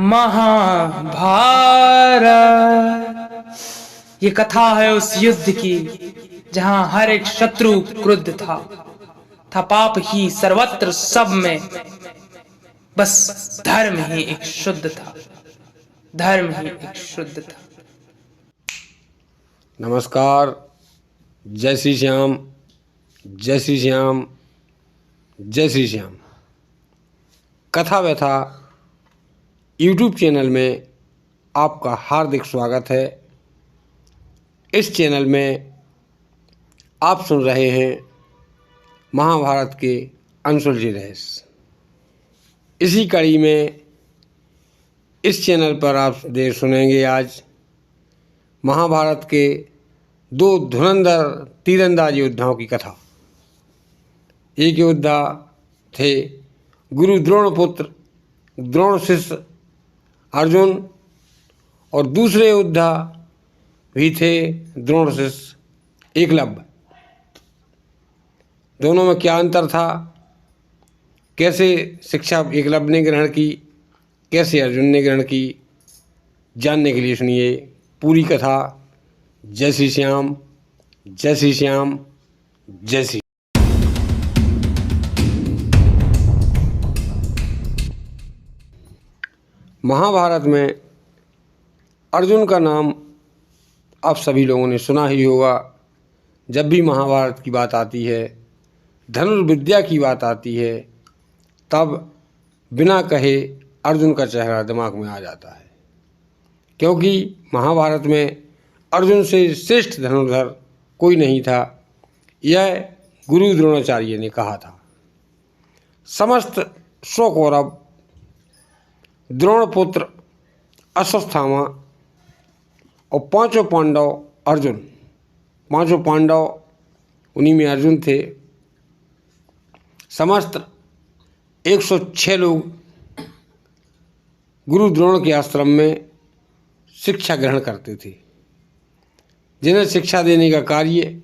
महाभारत। ये कथा है उस युद्ध की जहां हर एक शत्रु क्रुद्ध था पाप ही सर्वत्र सब में, बस धर्म ही एक शुद्ध था, धर्म ही एक शुद्ध था। नमस्कार, जय श्री श्याम, जय श्री श्याम, जय श्री श्याम। कथा व्यथा यूट्यूब चैनल में आपका हार्दिक स्वागत है। इस चैनल में आप सुन रहे हैं महाभारत के अनसुलझे रहस्य। इसी कड़ी में इस चैनल पर आप सुनेंगे आज महाभारत के दो धुरंधर तीरंदाज योद्धाओं की कथा। एक योद्धा थे गुरु द्रोण पुत्र द्रोण शिष्य अर्जुन, और दूसरे योद्धा भी थे द्रोण शिष्य एकलव्य। दोनों में क्या अंतर था, कैसे शिक्षा एकलव्य ने ग्रहण की, कैसे अर्जुन ने ग्रहण की, जानने के लिए सुनिए पूरी कथा। जय श्री श्याम, जय श्री श्याम, जय श्री। महाभारत में अर्जुन का नाम आप सभी लोगों ने सुना ही होगा। जब भी महाभारत की बात आती है, धनुर्विद्या की बात आती है, तब बिना कहे अर्जुन का चेहरा दिमाग में आ जाता है, क्योंकि महाभारत में अर्जुन से श्रेष्ठ धनुर्धर कोई नहीं था। यह गुरु द्रोणाचार्य ने कहा था। समस्त 100 कौरव, द्रोणपुत्र अश्वत्थामा और 5 पांडव अर्जुन, 5 पांडव उन्हीं में अर्जुन थे। समस्त 106 लोग गुरु द्रोण के आश्रम में शिक्षा ग्रहण करते थे, जिन्हें शिक्षा देने का कार्य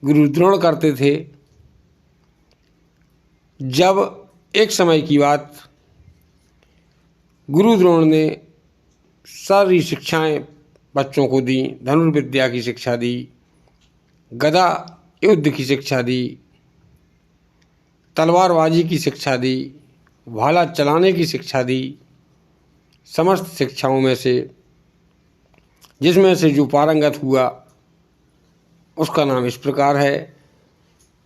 गुरु द्रोण करते थे। जब एक समय की बात, गुरु द्रोण ने सारी शिक्षाएं बच्चों को दी। धनुर्विद्या की शिक्षा दी, गदा युद्ध की शिक्षा दी, तलवारबाजी की शिक्षा दी, भाला चलाने की शिक्षा दी। समस्त शिक्षाओं में से जिसमें से जो पारंगत हुआ उसका नाम इस प्रकार है।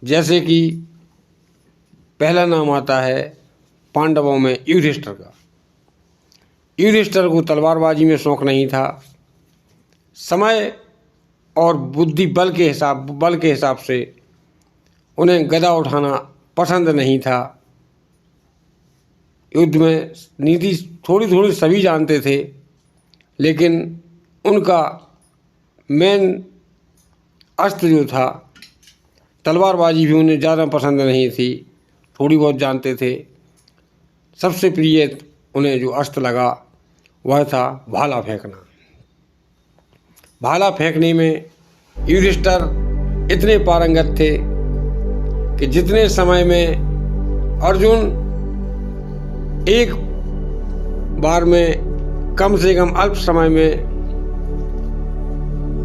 जैसे कि पहला नाम आता है पांडवों में युधिष्ठिर का। युधिष्ठिर को तलवारबाजी में शौक नहीं था। समय और बुद्धि बल के हिसाब से उन्हें गदा उठाना पसंद नहीं था। युद्ध में नीति थोड़ी थोड़ी सभी जानते थे, लेकिन उनका मेन अस्त्र जो था तलवारबाजी भी उन्हें ज़्यादा पसंद नहीं थी, थोड़ी बहुत जानते थे। सबसे प्रिय उन्हें जो अस्त्र लगा वह था भाला फेंकना। भाला फेंकने में युधिष्ठिर इतने पारंगत थे कि जितने समय में अर्जुन एक बार में कम से कम अल्प समय में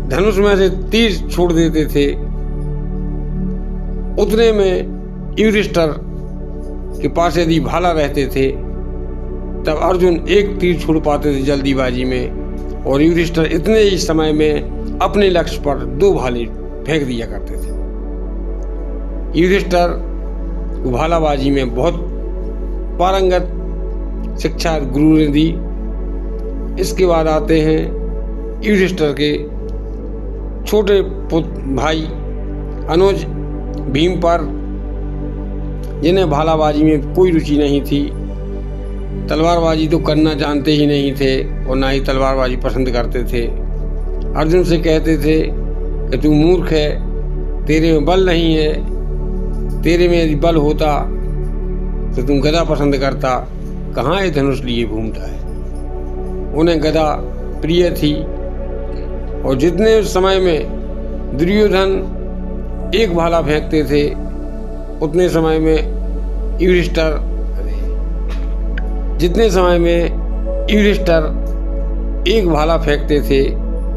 धनुष में से तीर छोड़ देते थे, उतने में युधिष्ठिर के पास यदि भाला रहते थे तब अर्जुन एक तीर छोड़ पाते थे जल्दीबाजी में, और युधिष्ठिर इतने ही समय में अपने लक्ष्य पर 2 भाले फेंक दिया करते थे। युधिष्ठिर को भालाबाजी में बहुत पारंगत शिक्षा गुरु ने दी। इसके बाद आते हैं युधिष्ठिर के छोटे भाई अनुज भीम पर, जिन्हें भालाबाजी में कोई रुचि नहीं थी। तलवारबाजी तो करना जानते ही नहीं थे और ना ही तलवारबाजी पसंद करते थे। अर्जुन से कहते थे कि तू मूर्ख है, तेरे में बल नहीं है, तेरे में यदि बल होता तो तुम गदा पसंद करता, कहाँ ये धनुष लिए घूमता है। उन्हें गदा प्रिय थी, और जितने समय में दुर्योधन एक भाला फेंकते थे उतने समय में युधिष्ठिर जितने समय में युधिष्ठिर एक भाला फेंकते थे।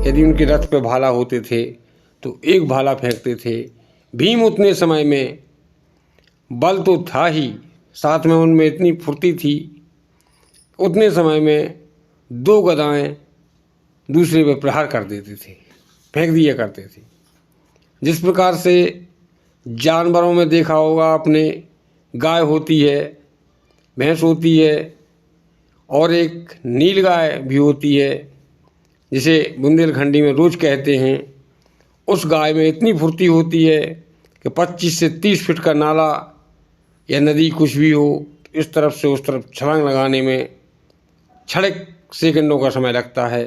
यदि उनके रथ पे भाला होते थे तो एक भाला फेंकते थे। भीम उतने समय में, बल तो था ही, साथ में उनमें इतनी फुर्ती थी, उतने समय में 2 गदाएं दूसरे पे प्रहार कर देते थे, फेंक दिया करते थे। जिस प्रकार से जानवरों में देखा होगा आपने, गाय होती है, भैंस होती है और एक नील गाय भी होती है, जिसे बुंदेलखंडी में रोज कहते हैं। उस गाय में इतनी फुर्ती होती है कि 25 से 30 फीट का नाला या नदी कुछ भी हो, इस तरफ से उस तरफ छलांग लगाने में क्षणिक सेकंडों का समय लगता है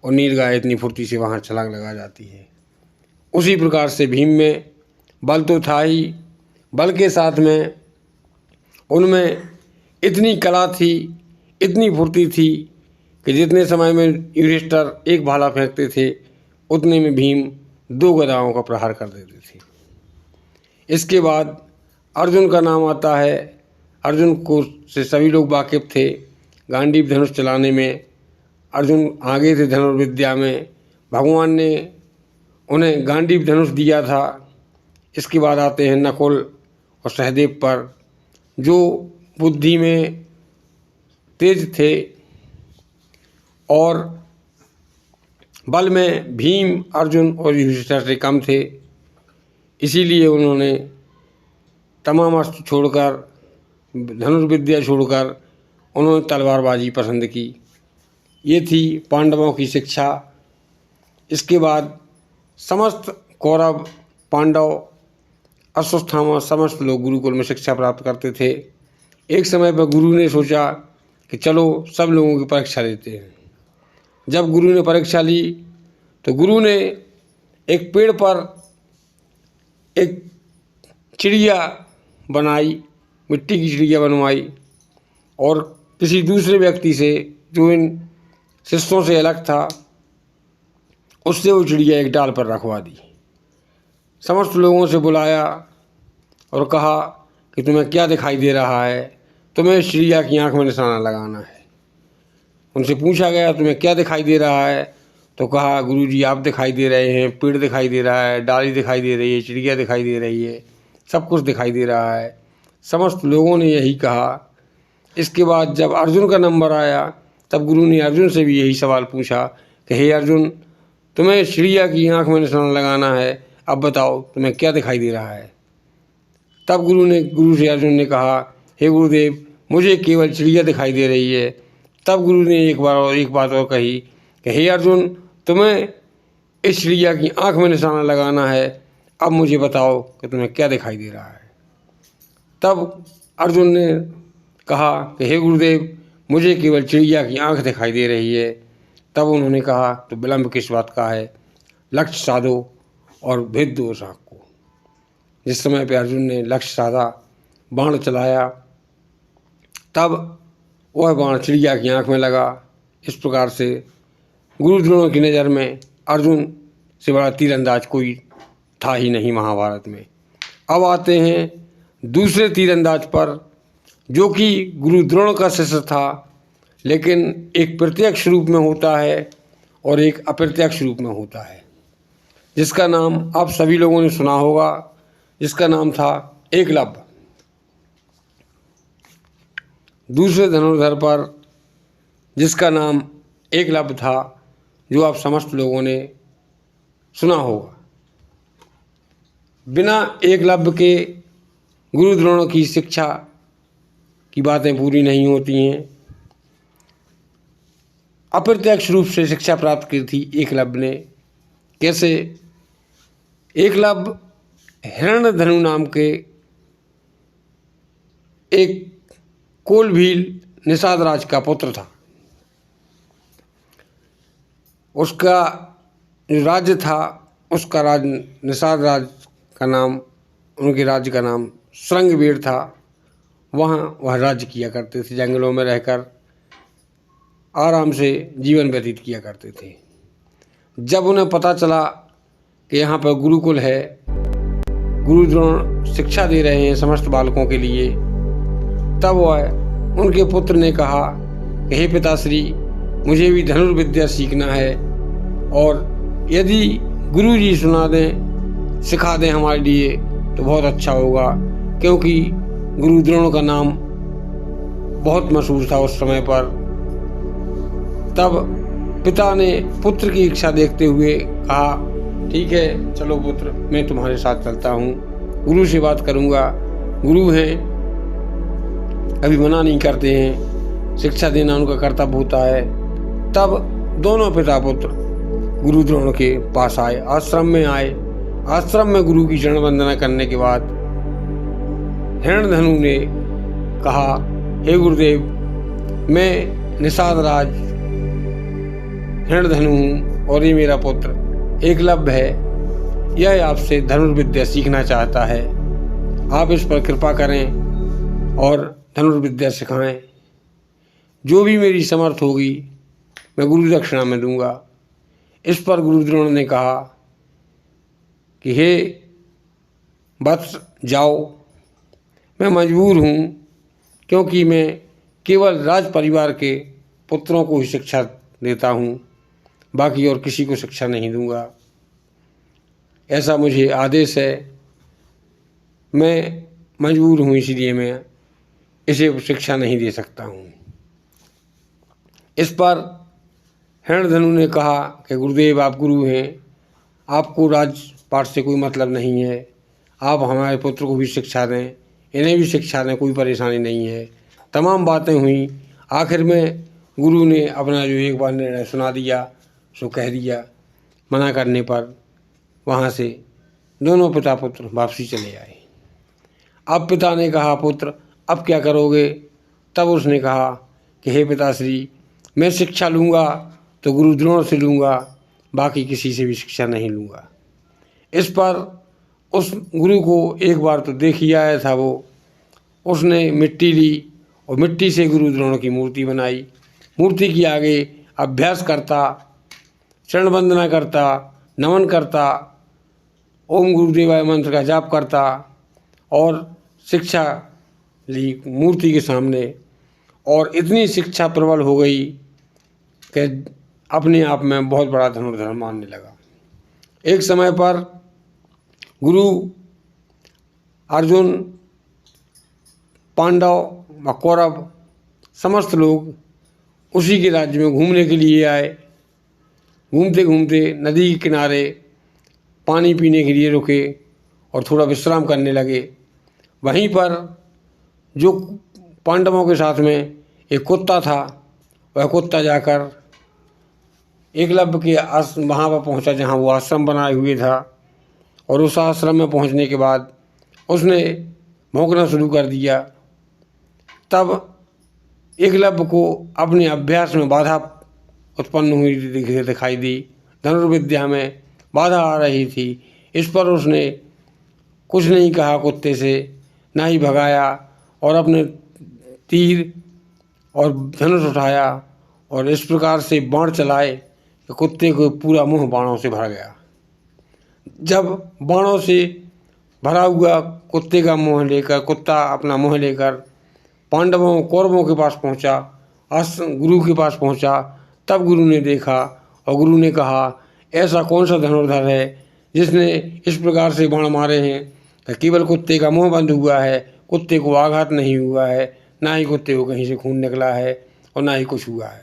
और नील गाय इतनी फुर्ती से वहाँ छलांग लगा जाती है। उसी प्रकार से भीम में बल तो था ही, बल के साथ में उनमें इतनी कला थी, इतनी फुर्ती थी कि जितने समय में युधिष्ठिर एक भाला फेंकते थे उतने में भीम 2 गदाओं का प्रहार कर देते थे। इसके बाद अर्जुन का नाम आता है। अर्जुन को से सभी लोग वाकिफ थे। गांडीव धनुष चलाने में अर्जुन आगे थे धनुर्विद्या में। भगवान ने उन्हें गांडीव धनुष दिया था। इसके बाद आते हैं नकुल और सहदेव पर, जो बुद्धि में तेज थे और बल में भीम, अर्जुन और युधिष्ठिर से कम थे। इसीलिए उन्होंने तमाम अस्त्र छोड़कर, धनुर्विद्या छोड़कर उन्होंने तलवारबाजी पसंद की। ये थी पांडवों की शिक्षा। इसके बाद समस्त कौरव, पांडव, अश्वत्थामा समस्त लोग गुरुकुल में शिक्षा प्राप्त करते थे। एक समय पर गुरु ने सोचा कि चलो सब लोगों की परीक्षा लेते हैं। जब गुरु ने परीक्षा ली तो गुरु ने एक पेड़ पर एक चिड़िया बनाई, मिट्टी की चिड़िया बनवाई और किसी दूसरे व्यक्ति से जो इन शिष्यों से अलग था, उससे वो चिड़िया एक डाल पर रखवा दी। समस्त लोगों से बुलाया और कहा कि तुम्हें क्या दिखाई दे रहा है? तुम्हें इस चिड़िया की आंख में निशाना लगाना है। उनसे पूछा गया तुम्हें क्या दिखाई दे रहा है? तो कहा गुरुजी आप दिखाई दे रहे हैं, पेड़ दिखाई दे रहा है, डाली दिखाई दे रही है, चिड़िया दिखाई दे रही है, सब कुछ दिखाई दे रहा है। समस्त लोगों ने यही कहा। इसके बाद जब अर्जुन का नंबर आया तब गुरु ने अर्जुन से भी यही सवाल पूछा कि हे अर्जुन, तुम्हें चिड़िया की आंख में निशाना लगाना है, अब बताओ तुम्हें क्या दिखाई दे रहा है? तब गुरु से अर्जुन ने कहा हे गुरुदेव, मुझे केवल चिड़िया दिखाई दे रही है। तब गुरु ने एक बात और कही कि हे अर्जुन, तुम्हें इस चिड़िया की आंख में निशाना लगाना है, अब मुझे बताओ कि तुम्हें क्या दिखाई दे रहा है? तब अर्जुन ने कहा कि हे गुरुदेव, मुझे केवल चिड़िया की आंख दिखाई दे रही है। तब उन्होंने कहा तो विलंब किस बात का है, लक्ष्य साधो और भेद दो उस आँख को। जिस समय पे अर्जुन ने लक्ष्य साधा, बाण चलाया, तब वह बाण चिड़िया की आंख में लगा। इस प्रकार से गुरु द्रोणों की नज़र में अर्जुन से बड़ा तीरंदाज कोई था ही नहीं महाभारत में। अब आते हैं दूसरे तीरंदाज पर, जो कि गुरु द्रोण का शिष्य था, लेकिन एक प्रत्यक्ष रूप में होता है और एक अप्रत्यक्ष रूप में होता है, जिसका नाम आप सभी लोगों ने सुना होगा, जिसका नाम था एकलव्य। दूसरे धनुर्धर पर जिसका नाम एकलव्य था, जो आप समस्त लोगों ने सुना होगा। बिना एकलव्य के गुरु द्रोणों की शिक्षा की बातें पूरी नहीं होती हैं। अप्रत्यक्ष रूप से शिक्षा प्राप्त की थी एकलव्य ने। कैसे? एकलव्य हिरण्यधनु नाम के एक कोलभील निषाद राज का पुत्र था। उसका जो राज्य था, उसका निषाद राज का नाम, उनके राज्य का नाम श्रृंगवेर था। वहाँ वह राज्य किया करते थे, जंगलों में रहकर आराम से जीवन व्यतीत किया करते थे। जब उन्हें पता चला कि यहाँ पर गुरुकुल है, गुरु द्रोण शिक्षा दे रहे हैं समस्त बालकों के लिए, तब वह उनके पुत्र ने कहा कि कि हे पिताश्री, मुझे भी धनुर्विद्या सीखना है, और यदि गुरु जी सुना दें, सिखा दें हमारे लिए तो बहुत अच्छा होगा, क्योंकि गुरु द्रोण का नाम बहुत मशहूर था उस समय पर। तब पिता ने पुत्र की इच्छा देखते हुए कहा, ठीक है चलो पुत्र, मैं तुम्हारे साथ चलता हूँ, गुरु से बात करूँगा। गुरु हैं, कभी मना नहीं करते हैं, शिक्षा देना उनका कर्तव्य होता है। तब दोनों पिता पुत्र गुरु द्रोण के पास आए, आश्रम में आए। आश्रम में गुरु की चरण वंदना करने के बाद हिरण्यधनु ने कहा, हे गुरुदेव, मैं निषाद राज हिरण्यधनु हूँ और ये मेरा पुत्र एकलव्य है। यह आपसे धनुर्विद्या सीखना चाहता है, आप इस पर कृपा करें और धनुर्विद्या सिखाएं। जो भी मेरी समर्थ होगी मैं गुरु दक्षिणा में दूंगा। इस पर गुरु द्रोण ने कहा कि हे वत्स, जाओ, मैं मजबूर हूँ, क्योंकि मैं केवल राज परिवार के पुत्रों को ही शिक्षा देता हूँ, बाकी और किसी को शिक्षा नहीं दूंगा। ऐसा मुझे आदेश है, मैं मजबूर हूँ, इसलिए मैं इसे शिक्षा नहीं दे सकता हूँ। इस पर हिरण्यधनु ने कहा कि गुरुदेव, आप गुरु हैं, आपको राजपाट से कोई मतलब नहीं है, आप हमारे पुत्र को भी शिक्षा दें, इन्हें भी शिक्षा दें, कोई परेशानी नहीं है। तमाम बातें हुई। आखिर में गुरु ने अपना जो एक बार निर्णय सुना दिया सो कह दिया। मना करने पर वहाँ से दोनों पिता पुत्र वापसी चले आए। अब पिता ने कहा, पुत्र अब क्या करोगे? तब उसने कहा कि हे पिताश्री, मैं शिक्षा लूँगा तो गुरु द्रोण से लूँगा, बाकी किसी से भी शिक्षा नहीं लूँगा। इस पर उस गुरु को एक बार तो देख ही आया था वो। उसने मिट्टी ली और मिट्टी से गुरु द्रोण की मूर्ति बनाई। मूर्ति के आगे अभ्यास करता, चरण वंदना करता, नमन करता, ओम गुरुदेवाय मंत्र का जाप करता और शिक्षा ली मूर्ति के सामने। और इतनी शिक्षा प्रबल हो गई कि अपने आप में बहुत बड़ा धनुर्धर मानने लगा। एक समय पर गुरु अर्जुन, पांडव व कौरव समस्त लोग उसी के राज्य में घूमने के लिए आए। घूमते घूमते नदी के किनारे पानी पीने के लिए रुके और थोड़ा विश्राम करने लगे। वहीं पर जो पांडवों के साथ में एक कुत्ता था, वह कुत्ता जाकर एकलव्य के वहाँ पर पहुँचा जहाँ वो आश्रम बनाए हुए था। और उस आश्रम में पहुँचने के बाद उसने भौंकना शुरू कर दिया। तब एकलव्य को अपने अभ्यास में बाधा उत्पन्न हुई दिखाई दी। धनुर्विद्या में बाधा आ रही थी। इस पर उसने कुछ नहीं कहा कुत्ते से, ना ही भगाया, और अपने तीर और धनुष उठाया और इस प्रकार से बाण चलाए कि कुत्ते को पूरा मुंह बाणों से भर गया। जब बाणों से भरा हुआ कुत्ते का मुंह लेकर, कुत्ता अपना मुंह लेकर पांडवों कौरवों के पास पहुंचा, गुरु के पास पहुंचा, तब गुरु ने देखा और गुरु ने कहा, ऐसा कौन सा धनुर्धर है जिसने इस प्रकार से बाण मारे हैं? केवल कुत्ते का मुंह बंद हुआ है, कुत्ते को आघात नहीं हुआ है, ना ही कुत्ते को कहीं से खून निकला है और ना ही कुछ हुआ है।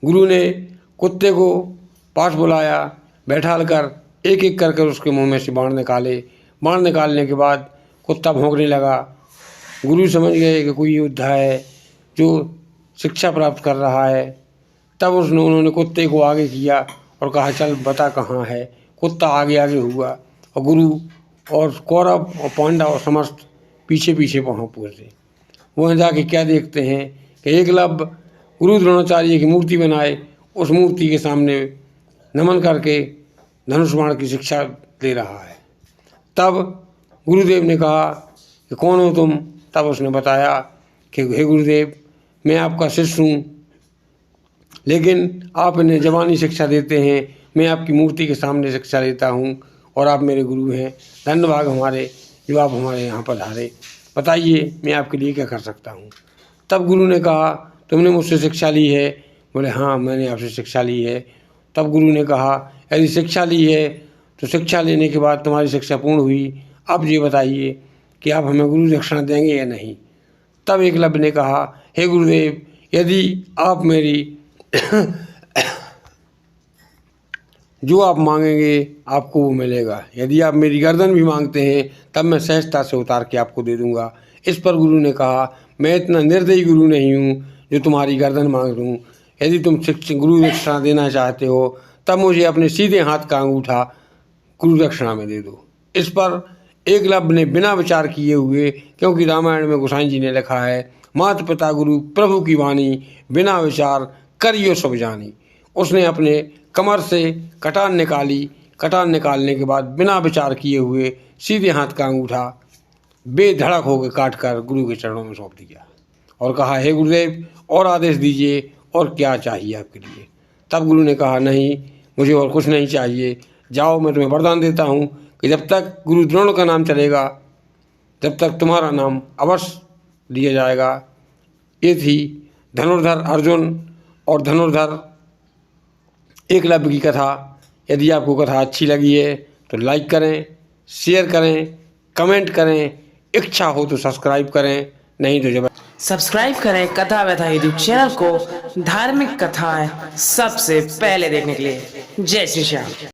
गुरु ने कुत्ते को पास बुलाया, बैठाल कर एक एक करके उसके मुंह में से बाण निकाले। बाण निकालने के बाद कुत्ता भौंकने लगा। गुरु समझ गए कि कोई योद्धा है जो शिक्षा प्राप्त कर रहा है। तब उन्होंने कुत्ते को आगे किया और कहा, चल बता कहाँ है। कुत्ता आगे आगे हुआ और गुरु और कौरव और पांडव और समस्त पीछे पीछे वहाँ पहुँचे। वहाँ जाके क्या देखते हैं कि एकलव्य गुरु द्रोणाचार्य की मूर्ति बनाए, उस मूर्ति के सामने नमन करके धनुष बाण की शिक्षा दे रहा है। तब गुरुदेव ने कहा कि कौन हो तुम? तब उसने बताया कि हे गुरुदेव, मैं आपका शिष्य हूँ, लेकिन आप इन्हें जवानी शिक्षा देते हैं, मैं आपकी मूर्ति के सामने शिक्षा देता हूँ और आप मेरे गुरु हैं। धन्यवाद हमारे जो आप हमारे यहाँ पधारे, बताइए मैं आपके लिए क्या कर सकता हूँ। तब गुरु ने कहा, तुमने मुझसे शिक्षा ली है? बोले हाँ, मैंने आपसे शिक्षा ली है। तब गुरु ने कहा, यदि शिक्षा ली है तो शिक्षा लेने के बाद तुम्हारी शिक्षा पूर्ण हुई, अब ये बताइए कि आप हमें गुरु दक्षिणा देंगे या नहीं। तब एकलव्य ने कहा, हे गुरुदेव, यदि आप मेरी जो आप मांगेंगे आपको वो मिलेगा। यदि आप मेरी गर्दन भी मांगते हैं तब मैं सहजता से उतार के आपको दे दूंगा। इस पर गुरु ने कहा, मैं इतना निर्दयी गुरु नहीं हूँ जो तुम्हारी गर्दन मांग लूँ। यदि तुम गुरु दक्षिणा देना चाहते हो तब मुझे अपने सीधे हाथ का अंगूठा गुरु दक्षिणा में दे दो। इस पर एकलव्य ने बिना विचार किए हुए, क्योंकि रामायण में गोसाई जी ने लिखा है, माता पिता गुरु प्रभु की वाणी, बिना विचार करियो सब जानी। उसने अपने कमर से कटान निकाली। कटान निकालने के बाद बिना विचार किए हुए सीधे हाथ का अंगूठा बेधड़क होकर काट कर गुरु के चरणों में सौंप दिया और कहा, हे गुरुदेव, और आदेश दीजिए, और क्या चाहिए आपके लिए। तब गुरु ने कहा, नहीं, मुझे और कुछ नहीं चाहिए। जाओ, मैं तुम्हें वरदान देता हूँ कि जब तक गुरु द्रोण का नाम चलेगा तब तक तुम्हारा नाम अवश्य लिया जाएगा। ये थी धनुर्धर अर्जुन और धनुर्धर एकलव्य की कथा। यदि आपको कथा अच्छी लगी है तो लाइक करें, शेयर करें, कमेंट करें, इच्छा हो तो सब्सक्राइब करें, नहीं तो जब सब्सक्राइब करें कथा व्यथा यूट्यूब चैनल को धार्मिक कथाएं सबसे पहले देखने के लिए। जय श्री श्याम।